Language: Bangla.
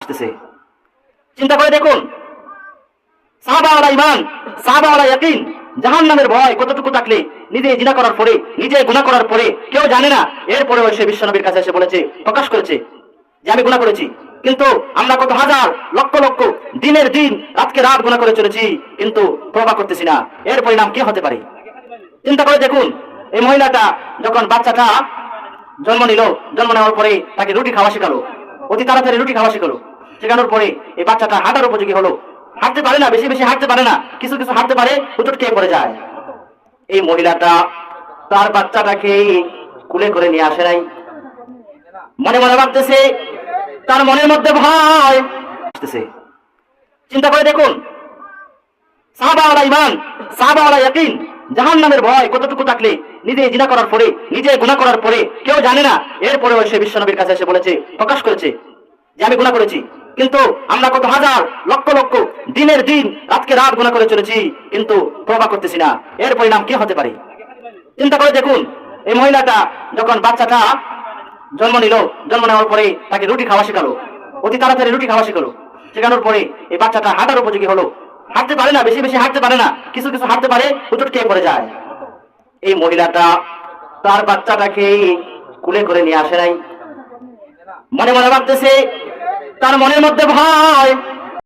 আসতেছে। চিন্তা করে দেখুন, সাহাবাওয়ালা ঈমান, সাহাবাওয়ালা ইয়াকিন, জাহান্নামের ভয় কতটুকু থাকলে নিজে জিনা করার পরে, নিজে গুনাহ করার পরে কেউ জানে না, এরপরেও সে বিশ্বনবীর কাছে এসে বলেছে, প্রকাশ করেছে যে আমি গুনাহ করেছি। কিন্তু আমরা কত হাজার লক্ষ লক্ষ দিনের দিন রাতকে রাত গুনাহ করে চলেছি, কিন্তু তওবা করতেছি না। এর পরিণাম কি হতে পারে? চিন্তা করে দেখুন, এই মহিলাটা যখন বাচ্চাটা জন্ম নিল, জন্ম নেওয়ার পরে তাকে রুটি খাওয়া শেখালো, অতি তাড়াতাড়ি রুটি খাওয়া শেখালো। শেখানোর পরে এই বাচ্চাটা হাঁটার উপযোগী হলো। হাঁটতে পারে না, বেশি বেশি হাঁটতে পারে না, কিছু কিছু হাঁটতে পারে, হুচট খেয়ে পড়ে যায়। এই মহিলাটা তার বাচ্চাটাকে কুলে করে নিয়ে আসে নাই। মনে মনে ভাবতেছে, তার মনের মধ্যে ভয় আসতেছে। চিন্তা করে দেখুন, সাহাবাওয়ালা ঈমান, সাহাবাওয়ালা ইয়াকিন, জাহান্নামের ভয় কতটুকু থাকলে নিজে জিনা করার পরে, নিজে গুনাহ করার পরে কেউ জানে না, এরপরেও সে বিশ্বনবীর কাছে এসে বলেছে, প্রকাশ করেছে যে আমি গুনাহ করেছি। কিন্তু আমরা কত হাজার লক্ষ লক্ষ দিনের দিন রাতকে রাত গুনাহ করে চলেছি, কিন্তু তওবা করতেছি না। এর পরিণাম কি হতে পারে? চিন্তা করে দেখুন, এই মহিলাটা যখন বাচ্চাটা জন্ম নিল, জন্ম নেওয়ার পরে তাকে রুটি খাওয়া শেখালো, অতি তাড়াতাড়ি রুটি খাওয়া শেখালো। শেখানোর পরে এই বাচ্চাটা হাঁটার উপযোগী হলো। হাঁটতে পারে না, বেশি বেশি হাঁটতে পারে না, কিছু কিছু হাঁটতে পারে, হুচট খেয়ে পড়ে যায়। এই মহিলাটা তার বাচ্চাটাকে কুলে করে নিয়ে আসে নাই। মনে মনে ভাবতেছে, তার মনের মধ্যে ভয়